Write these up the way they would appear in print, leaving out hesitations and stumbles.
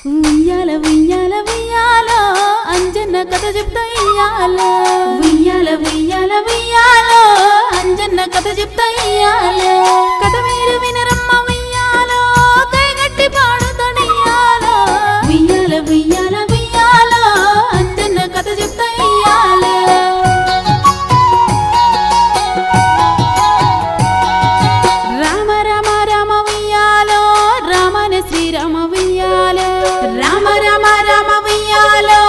ఉయ్యాల ఉయ్యాల ఉయ్యాలో అంజన్న కథ చెప్తా ఇయ్యాలో ఉయ్యాల ఉయ్యాల ఉయ్యాలో అంజన్న కథ చెప్తా ఇయ్యాలో కథ మీరు వినరమ్మ ఉయ్యాలో కైగట్టి పాడుతడియాలో ఉయ్యాల ఉయ్యాల ఉయ్యాలో అంజన్న కథ చెప్తా ఇయ్యాలో రామ రామ రామ ఉయ్యాలో రామనే శ్రీరామ ఉయ్యాలో రామ రామ రామ ఉయ్యాలో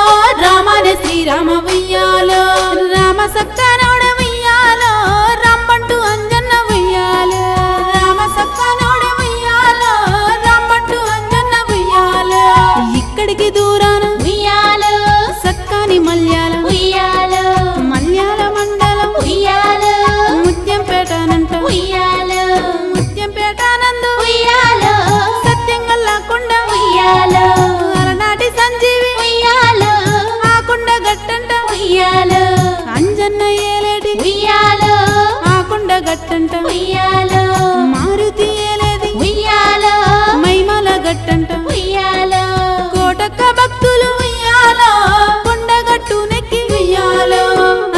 రామనే శ్రీరామ ఉయ్యాలో రామ సక్కనోడ ఉయ్యాలో రాంబంటు అంజన్న ఉయ్యాలో రామ సక్కనోడ ఉయ్యాలో రాంబంటు అంజన్న ఉయ్యాలో ఇక్కడికి దూరాన ఉయ్యాలో సక్కని మల్యాల ఉయ్యాలో మల్యాల మండలం ఉయ్యాలో ముత్యంపేటనంట ఉయ్యాలో ముత్యంపేటనందు ఉయ్యాలో సత్యంగల్లా కొండ ఉయ్యాలో అలనాటి సంజీవి ఉయ్యాలో ఆ కొండ గట్టంట ఉయ్యాలో అంజన్న ఏలేటి ఉయ్యాలో ఆ కొండ గట్టంట ఉయ్యాలో మారుతి ఏలేది ఉయ్యాలో మైమల గట్టంట ఉయ్యాలో కోటక్క భక్తులు ఉయ్యాలో కొండగట్టు నెక్కి ఉయ్యాలో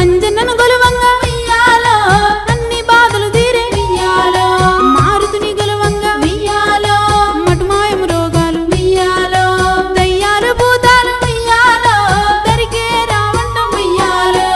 అంజన్నను గొలువంగా ఉయ్యాలో అన్ని బాధలు తీరే ఉయ్యాలో మారుతిని గొలువంగా ఉయ్యాలో మటుమాయం రోగాలు ఉయ్యాలో దయ్యాలు భూతాలు ఉయ్యాలో దరికే రావంట ఉయ్యాలో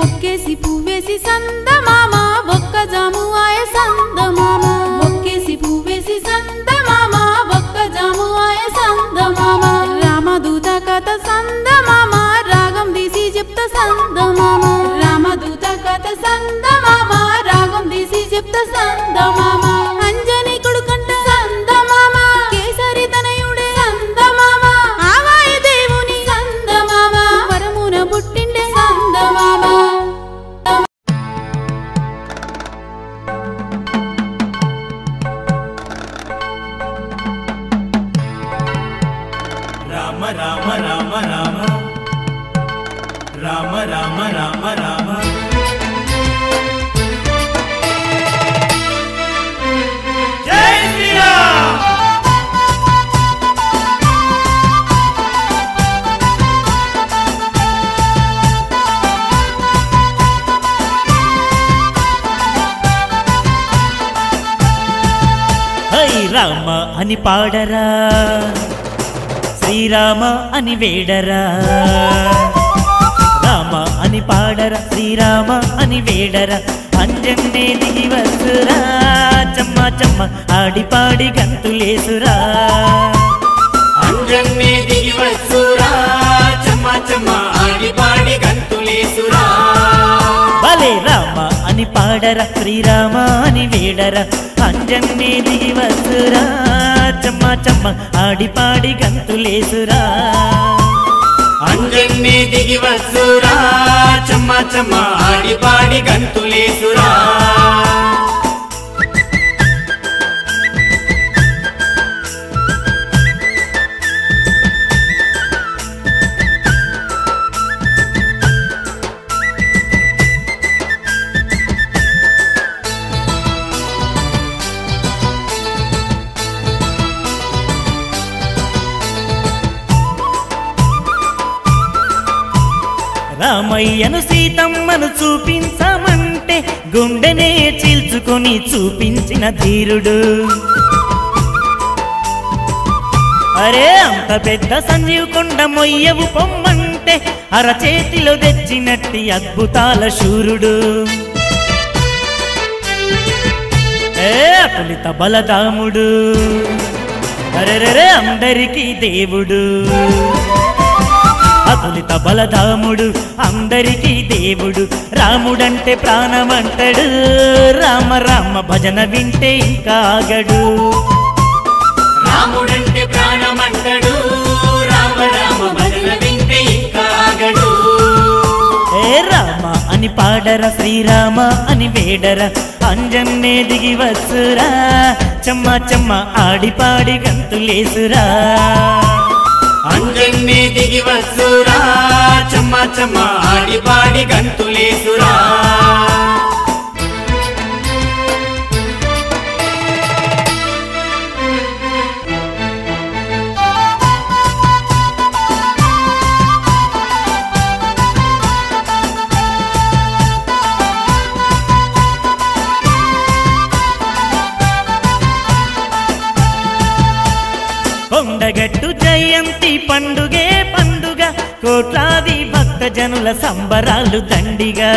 ఒక్కేసి పువ్వేసి సందమామ ఒక్క జాము ఆయ సందమామ ఒక్కేసి పువ్వేసి సందమామ ఒక్క జాము ఆయ సందమామ రామదూత కథ సందమామ రాగం తీసి చెప్తా సందమామ రామదూత కథ సందమామ రాగం తీసి చెప్తా సందమామ అంజని కొడుకంట సందమామ కేసరి తనయుడే సందమామ ఆవాయి దేవుని సందమామ వరమున పుట్టిండే సందమామ రామ రామ రామ రామ రామ రామ రామ రామ జై శ్రీరామ్ హై రామ అని పాడరా శ్రీరామ అని వేడరా రామ అని పాడరా శ్రీరామ అని వేడరా అంజన్నే దిగి వసురా చమ్మ చమ్మ ఆడి పాడి గంతులేసురా అంజన్నే దిగి వసురా చమ్మ చమ్మ ఆడి పాడి గంతులేసురా భలే రామ అని పాడరా శ్రీరామ అని వేడరా అంజన్నే దిగి వసురా చమ్మ చమ్మ ఆడి పాడి గంతులేసురా అంజన్నే దిగి వసురా చమ్మ చమ్మ ఆడి పాడి గంతులేసురా రామయ్యను సీతమ్మను చూపించమంటే గుండెనే చీల్చుకొని చూపించిన ధీరుడు అరే అంత పెద్ద సంజీవ్ కొండ మొయ్యవు పొమ్మంటే అరచేతిలో తెచ్చినట్టి అద్భుతాల శూరుడు అతులిత బలదాముడు అరెరెరే అందరికీ దేవుడు అతులిత బలధాముడు అందరికీ దేవుడు రాముడంటే ప్రాణమంటాడు రామ రామ భజన వింటే ఇంకా ఆగడు రాముడంటే ప్రాణమంటాడు రామ రామ భజన వింటే ఇంకా ఆగడు ఏ రామ అని పాడరా శ్రీరామ అని వేడరా అంజన్నే దిగి వసురా చమ్మ చమ్మ ఆడి పాడి గంతులేసురా అంజన్నే దిగి వసురా చమ్మ చెమ్మ ఆడి పాడి గంతులేసురా కొండగట్టు జయంతి పండుగే పండుగ కోట్లాది భక్త జనుల సంబరాలు దండిగా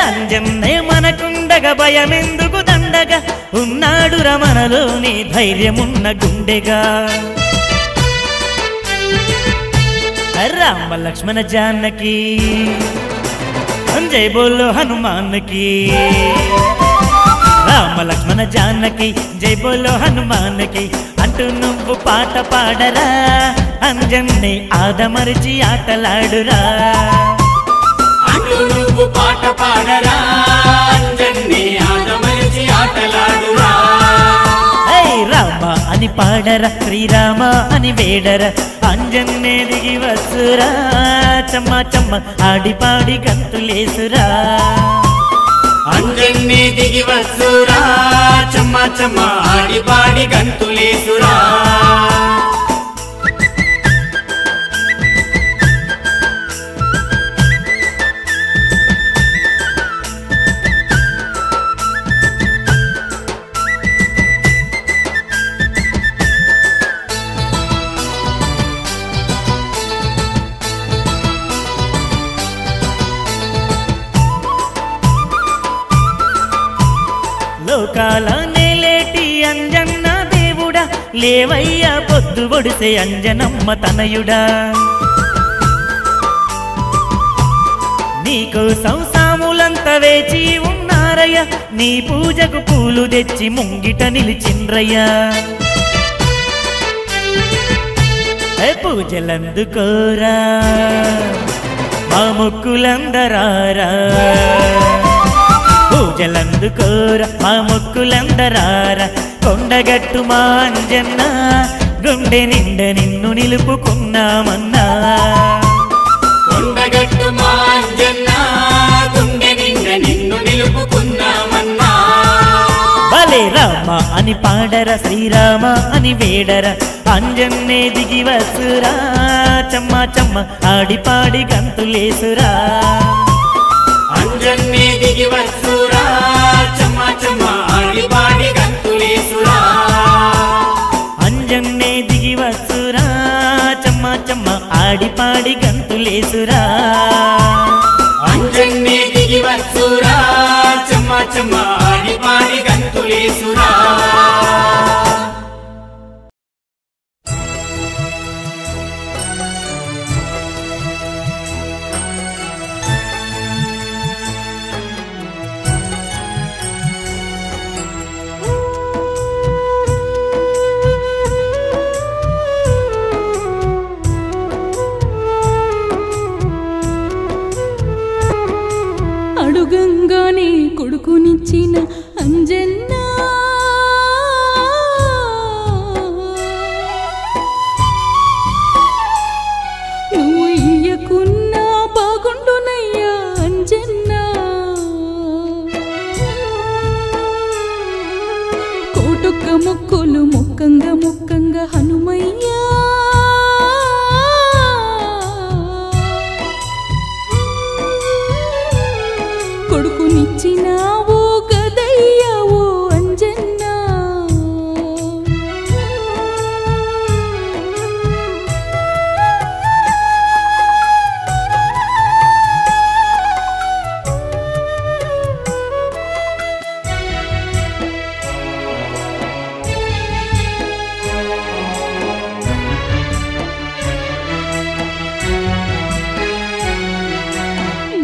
అంజన్నే మనకుండగా భయమెందుకు దండగా ఉన్నాడు రమణలోని ధైర్యమున్న గుండెగా రామ లక్ష్మణ జానకి జై బోలో హనుమాన్కి రామ లక్ష్మణ జానకి జై బోలో హనుమాన్కి అంటూ నువ్వు పాట పాడరా అంజన్నే ఆదమరిచి ఆటలాడురా అంటూ నువ్వు పాట పాడరా అంజన్నే ఆదమరిచి ఆటలాడురా రామ అని పాడరా శ్రీరామ అని వేడరా అంజన్నే దిగి వసురా చెమ్మ చెమ్మ ఆడి పాడి గంతులేసురా అంజన్నే దిగి వసురా చెమ్మ చెమ్మ ఆడి పాడి గంతులేసురా లోకాల నేలేటి అంజన్న దేవుడా లేవయ్యా పొద్దు ఒడిసే అంజనమ్మ తనయుడా నీకోసం సాములంతా వేచి ఉన్నారయ్య నీ పూజకు పూలు తెచ్చి ముంగిట నిలిచిండ్రయ్యా పూజలందుకోరా మా మొక్కులందరారా పూజలందుకోర మా మొక్కులందరార కొండగట్టు మా అంజన్న గుండె నిండ నిన్ను నిలుపుకున్నామన్నా కొండగట్టు మా అంజన్న గుండె నిండ నిన్ను నిలుపుకున్నామన్నా భలే రామ అని పాడర శ్రీరామ అని వేడర అంజన్నే దిగి వసురా చెమ్మ చెమ్మ ఆడి పాడి గంతులేసురా అంజన్నే దిగి వసురా చెమ్మ చెమ్మ ఆడి పాడి గంతులేసురా అంజన్నే దిగి వసురా చెమ్మ చెమ్మ ఆడి పాడి గంతులేసురా అంజన్నే దిగి వసురా చెమ్మ చెమ్మ ఆడి పాడి గంతులేసురా అడుగంగానే కొడుకునిచ్చిన అంజన్న నువ్వు ఇయ్యకున్నా బాగుండునయ్యా అంజన్న కోటొక్క మొక్కులు మొక్కంగా మొక్కంగా హనుమయ్యా కొడుకునిచ్చినావో గదయ్యా ఓ అంజన్న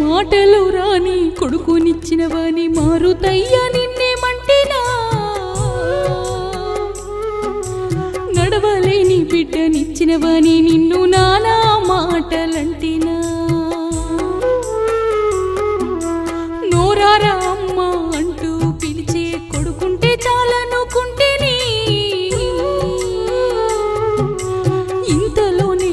మాటలు రాని కొడుకునిచ్చినవని మారుతయ్యా నిన్నేమంటేనా నడవలేని బిడ్డనిచ్చినవని నిన్ను నానా మాటలంటినా నోరారా అమ్మ అంటూ పిలిచే కొడుకుంటే చాలనుకుంటేని ఇంతలోనే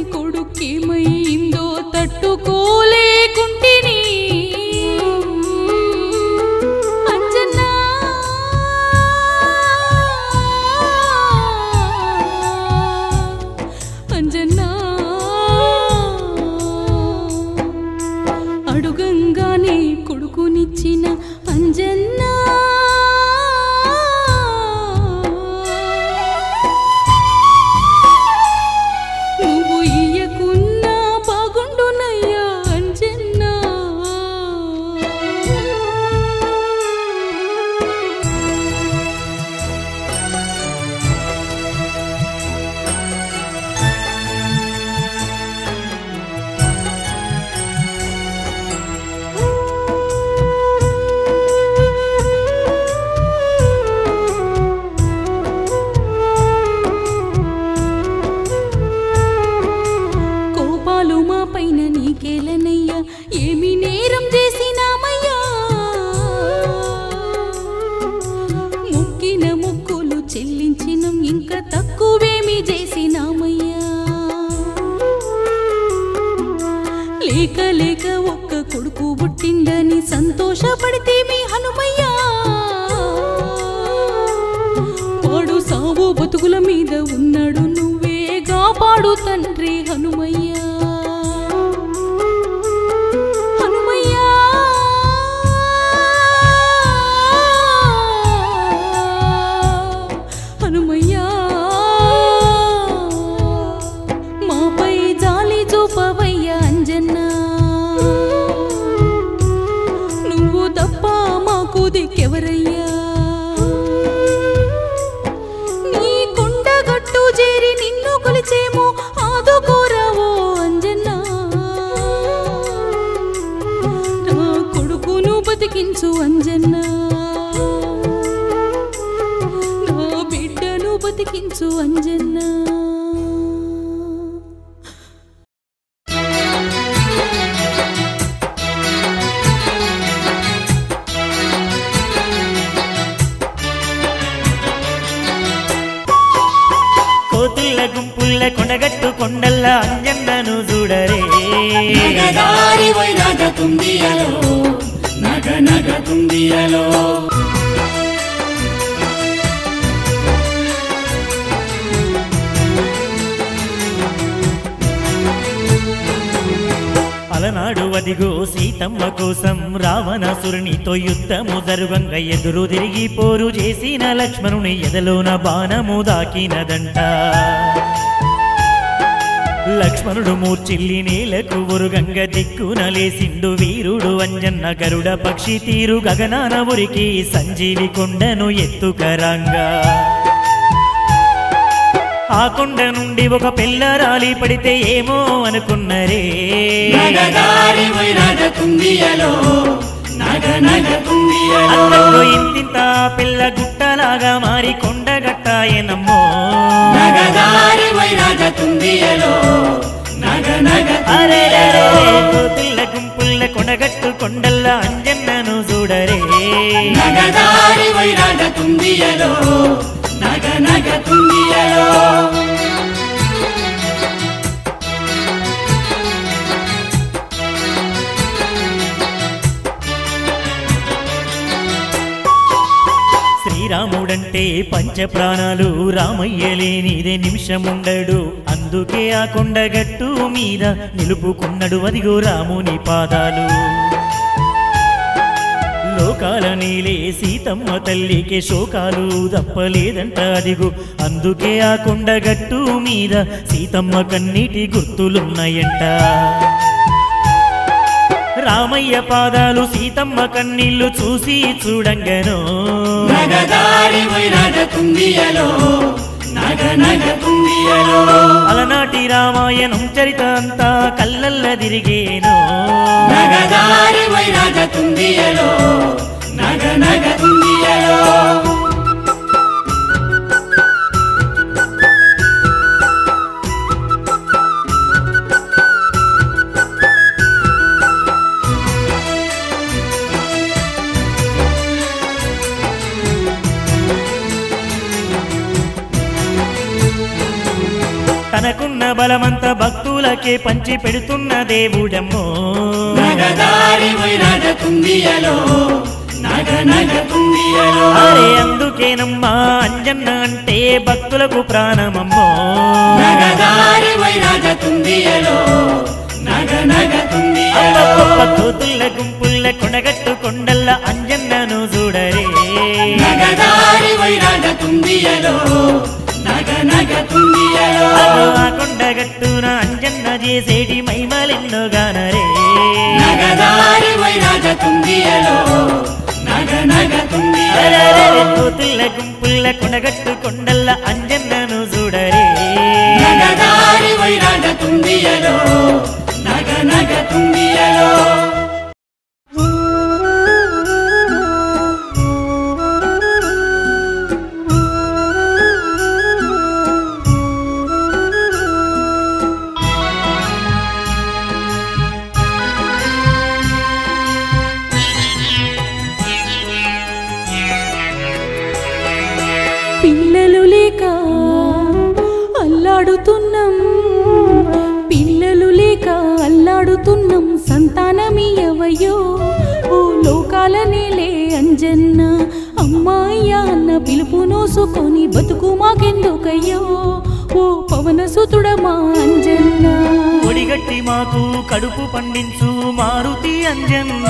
పుణ్యం ఇంకా తక్కువేమి చేసినామయ్యా. లేక లేక ఒక్క కొడుకు పుట్టిందని సంతోషపడితే మీ హనుమయ్యా. వాడు సావు బతుకుల మీద ఉన్నాడు, నువ్వే కాపాడు తండ్రి హనుమయ్యా. హనుమయ్యా హనుమయ్యా మాపై జాలి చూపవయ్యా అంజన్నా. నువ్వు తప్ప మాకు దిక్కెవరయ్యా. నీ కొండగట్టు చేరి నిన్ను కొలిచేమో ఆదుకోరావో అంజన్నా. నా కొడుకును బతికించు అంజన్నా, నా బిడ్డను బతికించు అంజన్నా. కోతుల్ల గుంపుల్ల కొండగట్టు కొండల్ల అంజన్నను చూడరే. నగదారి వైరాగ తుందియలో నగ నగ తుందియలో. అలనాడు అదిగో సీతమ్మ కోసం రావణాసురునితో యుద్ధము జరుగంగ ఎదురు తిరిగి పోరు చేసిన లక్ష్మణుని ఎదలోన బాణము దాకినదంట. లక్ష్మణుడు మూర్చిల్లి నేలకు ఒరుగంగ దిక్కున లేసిండు వీరుడు అంజన్న. గరుడ పక్షి తీరు గగనాన ఉరికి సంజీవి కొండను ఎత్తుకరంగా. ఆ కొండ నుండి ఒక పిల్ల రాలి పడితే ఏమో అనుకున్నరే. నగదారి వైరాగ తుందియలో నగ నగ తుందియలో. అల్లంలో ఇంతింత పిల్ల గుట్టలాగా మారి కొండగట్టాయనమ్మో. నగదారి వైరాగ తుందియలో నగ నగ అరే కోతుల్ల గుంపుల్ల కొండగట్టు కొండల్ల అంజన్నను చూడరే. నగదారి వైరాగ తుందియలో నగ నగ తుందియలో. శ్రీరాముడంటే పంచప్రాణాలు, రామయ్య లేనిదే నిమిషముండడు. అందుకే ఆ కొండగట్టు మీద నిలుపుకున్నడు అదిగో రాముని పాదాలు. లోకాల నీలే సీతమ్మ తల్లికి శోకాలు తప్పలేదంట అదిగో. అందుకే ఆ కొండగట్టు మీద సీతమ్మ కన్నీటి గుర్తులున్నాయంట. రామయ్య పాదాలు సీతమ్మ కన్నీళ్లు చూసి చూడంగనో. నగదారి వైరాగ తుందియలో నగ నగ తుందియలో. అలనాటి రామాయణం చరిత అంతా కళ్ళల్ల తిరిగేను. నగదారి వైరాగ తుందియలో నగ నగ తుందియలో. తనకున్న బలమంత భక్తులకే పంచి పెడుతున్న దేవుడమ్మో. నగదారి వైరాగ తుందియలో నగ నగ తుందియలో. అరే అందుకేనమ్మా అంజన్న అంటే భక్తులకు ప్రాణమమ్మో. నగదారి వైరాగ తుందియలో నగ నగ తుందియలో. కోతుల్ల గుంపుల్ల కొనగట్టు కొండల్ల అంజన్నను చూడరే. నగదారి వైరాగ తుందియలో నగ నగ తుందియలో. ఆ కొండగట్టున అంజన్న చేసేటి మహిమలెన్నో గానరే. నగదారి వైరాగ తుందియలో నగ నగ తుందియలో. కోతుల్ల గుంపుల్ల కొనగట్టు కొండల్ల అంజన్నను చూడరే. నగదారి వైరాగ తుందియలో నగ నగ తుందియలో. పిల్లలు లేక సంతానమీయవయ్యో ఓ లోకాల నేలే అంజన్న అమ్మాయ్యా అన్న పిలుపు నోసుకొని బతుకు మాకెందుకయ్యో ఓ పవనసుతుడ మా అంజన్న ఒడిగట్టి మాకు కడుపు పండించు మారుతి అంజన్న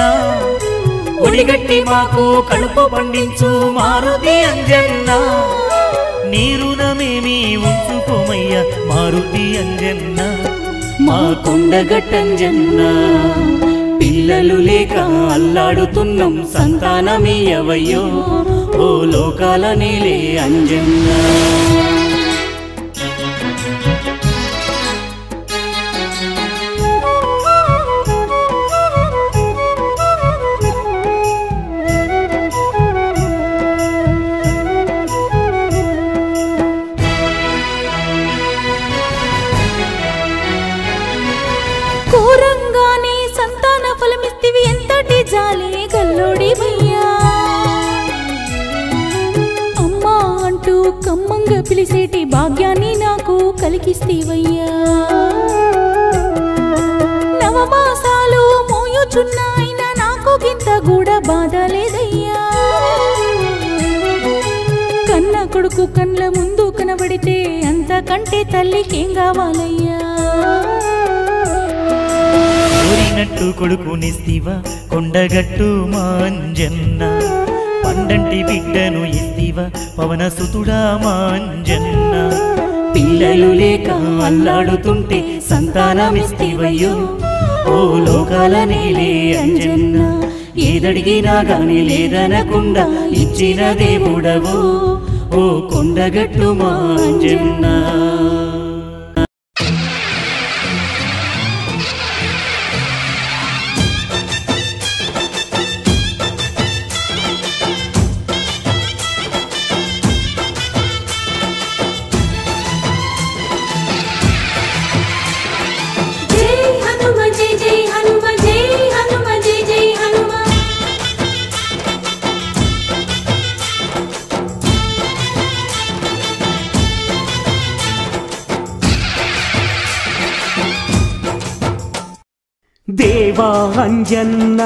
ఒడిగట్టి మాకు కడుపు పండించు మారుతి అంజన్న నీరునమేమి ఉంచుకోమయ్య మారుతి అంజన్న మా కొండగట్టంజన్న పిల్లలు లేక అల్లాడుతున్నాం సంతానమీయవయ్యో ఓ లోకాల నేలే అంజన్న కోరంగానే సంతాన ఫలమిస్తివి ఎంతటి జాలే గల్లోడివయ్యా అమ్మా అంటూ కమ్మంగా పిలిసేటి భాగ్యాన్ని నాకు కలిగిస్తేవయ్యా నవమాసాలు మోయుచున్న అయినా నాకు గింత కూడా బాధ లేదయ్యా కన్న కొడుకు కళ్ళ ముందు కనబడితే అంతకంటే తల్లికేం కావాలయ్యా కోరినట్టు కొడుకునిస్తివా కొండగట్టు మా అంజన్న పండంటి బిడ్డను ఇస్తివా పవనసుతుడా మా అంజన్న పిల్లలు లేక అల్లాడుతుంటే సంతానమిస్తివయ్యో ఓ లోకాల నేలే అంజన్న ఏదడిగినా గాని లేదనకుండా ఇచ్చిన దేవుడవు ఓ కొండగట్టు మా అంజన్న దేవా అంజన్న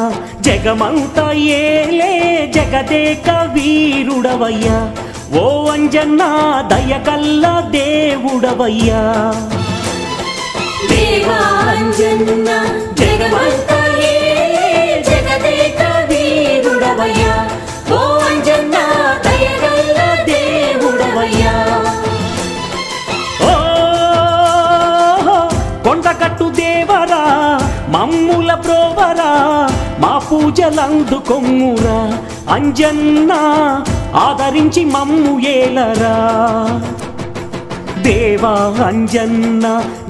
జగమంతా ఏలే జగదేక వీరుడవయ్యా ఓ అంజన్న దయగల్ల దేవుడవయ్యా దేవా అంజన్న జగమంతా ఏలే జగదేక వీరుడవయ్యా ఓ అంజన్న దయగల్ల దేవుడవయ్యా ఓ కొండగట్టు దేవరా మమ్ముల బ్రోవరా మా పూజలందుకొమ్మురా అంజన్న ఆదరించి మమ్ము ఏలరా దేవా అంజన్న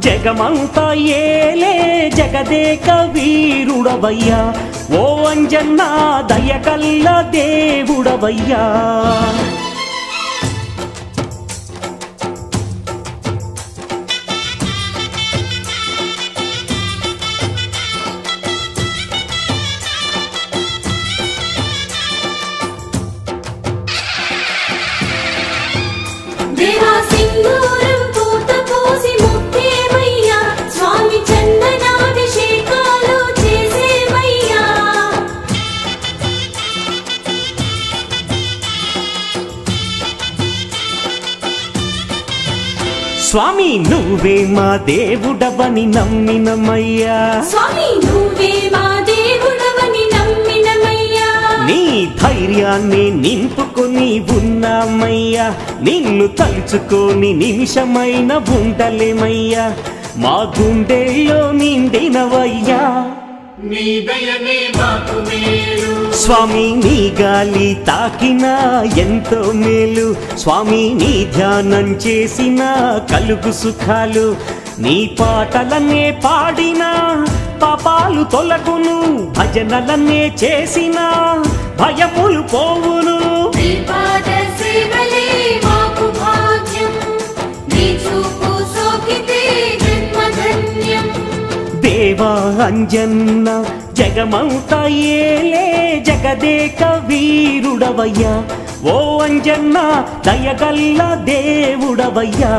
జగమంతా ఏలే జగదేక వీరుడవయ్యా ఓ అంజన్న దయగల్ల దేవుడవయ్యా దేవా సింధూరం పూత పోసి ముక్కేమయ్యా స్వామి చందనాభిషేకాలు చేసేమయ్యా స్వామి నువ్వే మా దేవుడవని నమ్మినమయ్యా స్వామి నువ్వే మా దేవుడవని నమ్మినమయ్యా నీ ధైర్యాన్ని నింపుకొని ఉన్నామయ్యా నిన్ను తలుచుకొని నిమిషమైన ఉండలేమయ్యా మా గుండెల్లో నిండినవయ్యా నీ దయనే మాకు మేలు స్వామి నీ గాలి తాకినా ఎంతో మేలు స్వామి నీ ధ్యానం చేసిన కలుగు సుఖాలు నీ పాటలనే పాడినా పాపాలు తొలగును భజనలనే చేసిన భయములు పోవును నీ పాద సేవలే మాకు భాగ్యం నీ చూపు సోకితే జన్మధన్యం దేవా అంజన్న జగమంతా ఏలే జగదేక వీరుడవయ్యా ఓ అంజన్న దయగల్ల దేవుడవయ్యా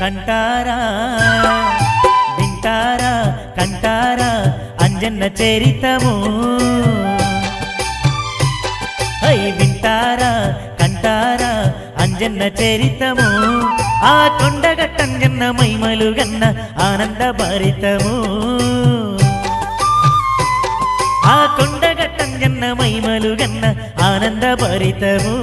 కంటారా వింటారా కంటారా అంజన్న చరితము వింటారా కంటారా అంజన్న చరితము ఆ కొండగట్టంజన్న మైమలు గన్న ఆనంద భరితము ఆ కొండగట్టంజన్న మైమలు గన్న ఆనంద భరితము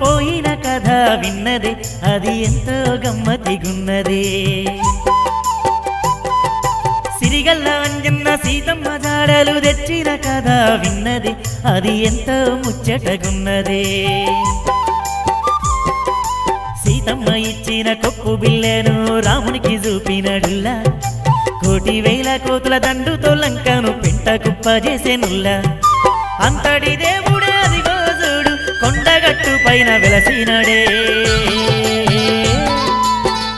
పోయిన కథ విన్నదే అది ఎంతో గమ్మతిగున్నదే సిరిగల్ల అంజన్న సీతమ్మ జాడలు తెచ్చిన కథ విన్నదే అది ఎంతో ముచ్చటగున్నదే సీతమ్మ ఇచ్చిన కొప్పు బిల్లెను రామునికి చూపినడుల్లా కోటి వేల కోతుల దండుతో లంకను పెంట కుప్ప చేసేనుల్లా అంతటి దేవుడే అదిగో చూడు కొండగట్టు పైన వెలసినడే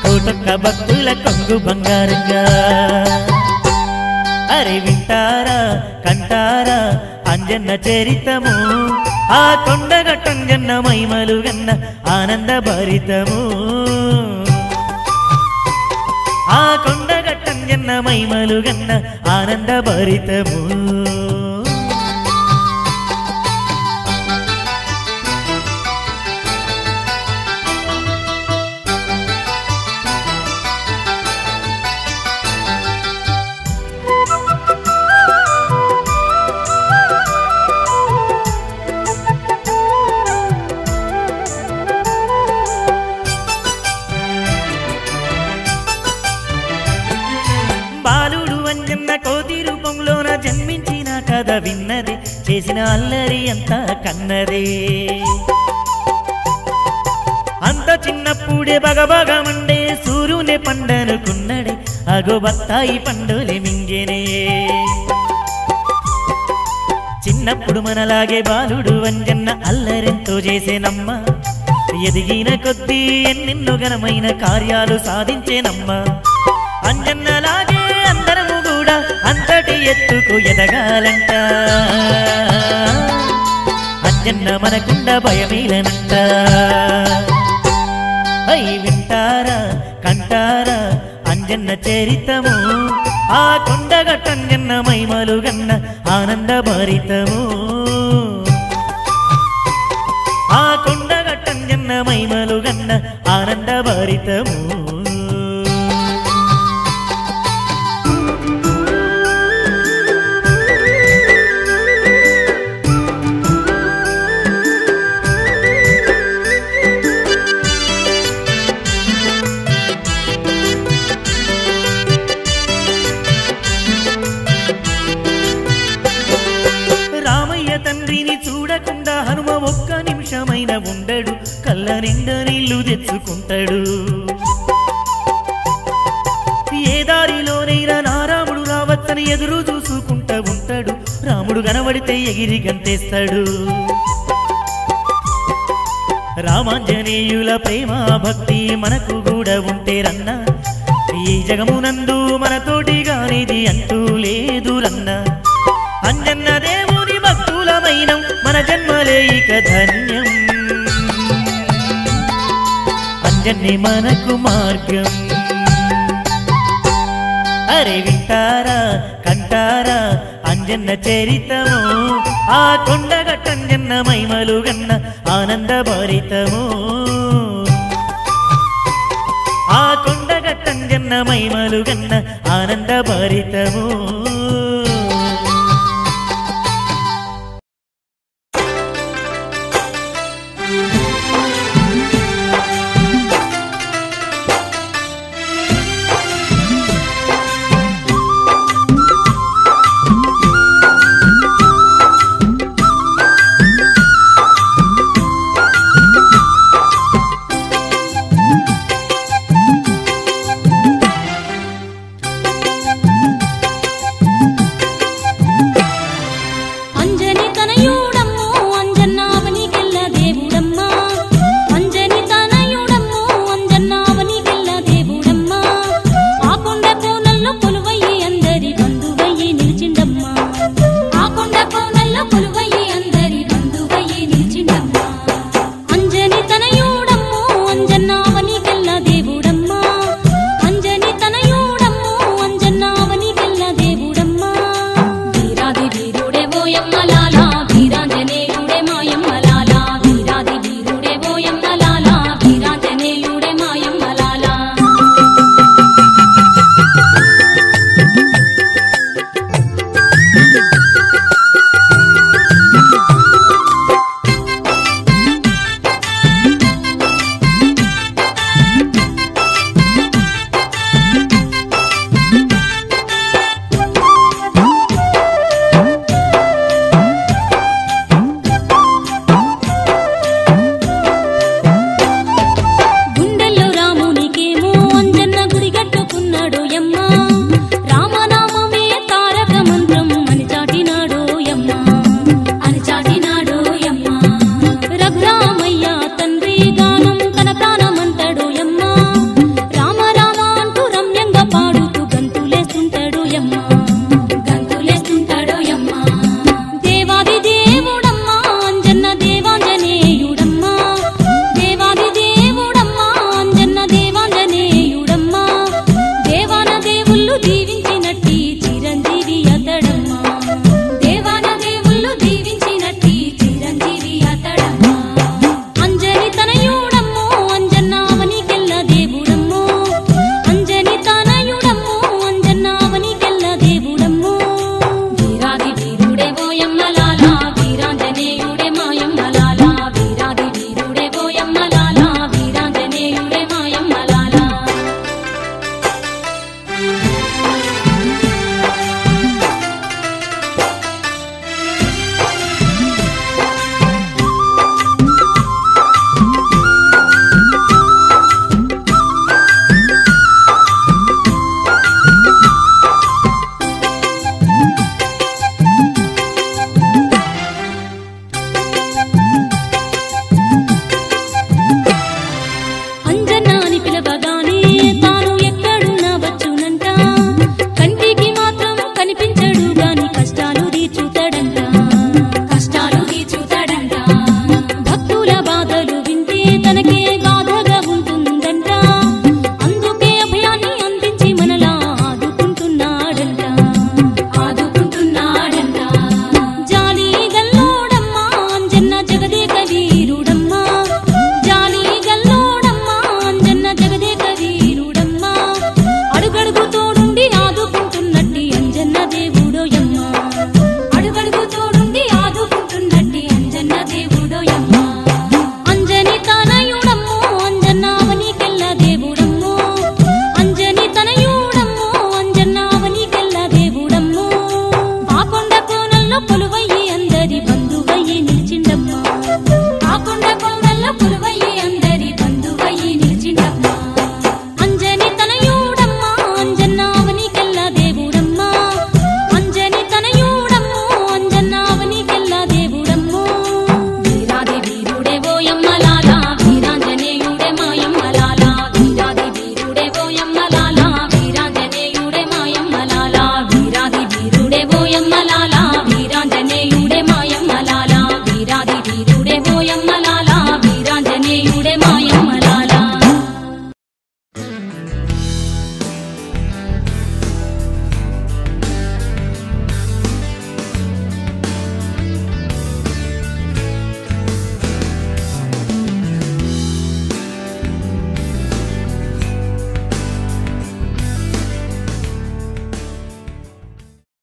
కోటొక్క భక్తుల కొంగు బంగారంగా అరే వింటారా కంటారా అంజన్న చరితము ఆ కొండగట్టంజన్న మైమలు గన్న ఆనంద భరితము ఆ కొండగట్టంజన్న మైమలు గన్న ఆనంద భరితము కోతి రూపంలోన జన్మించిన కథ విన్నదే చేసిన అల్లరి అంతా కన్నదే అంత చిన్నప్పుడే బగబగమండే సూర్యునే పండనుకున్నడే అగో బత్తాయి పండులే మింగేనే చిన్నప్పుడు మనలాగే బాలుడు అంజన్న అల్లరెంతో చేసేనమ్మ ఎదిగిన కొద్దీ ఎన్నెన్నో ఘనమైన కార్యాలు సాధించేనమ్మ అంజన్నలాగే అందరము కూడా అంతటి ఎత్తుకు ఎదగాలంట అంజన్న మనకుండ భయమేలనంట వింటారా కంటారా అంజన్న చరితము ఆ కొండగట్టంజన్న మైమలు గన్న ఆనంద భరితము ఆ కొండగట్టంజన్న మైమలు గన్న ఆనంద భరితము చూడకుండా హనుమ ఒక్క నిమిషమైన ఉండడు కళ్ళ నిండా నీళ్లు తెచ్చుకుంటాడు ఏ దారిలోనైనా నా రాముడు రావచ్చని ఎదురు చూసుకుంటూ ఉంటాడు రాముడు కనబడితే ఎగిరి గంతేస్తాడు రామాంజనేయుల ప్రేమ భక్తి మనకు కూడా ఉంటే రన్నా ఈ జగమునందు మనతోటి గానిది అంటూ లేదు రన్నా అంజన్న దేవుని భక్తులమైన మన జన్మలే ఇక ధన్యం అంజన్నే మనకు మార్గం అరే వింటారా కంటారా అంజన్న చరితము ఆ కొండగట్టంజన్న మైమలు గన్న ఆనంద భరితము ఆ కొండగట్టంజన్న మైమలు గన్న ఆనంద భరితము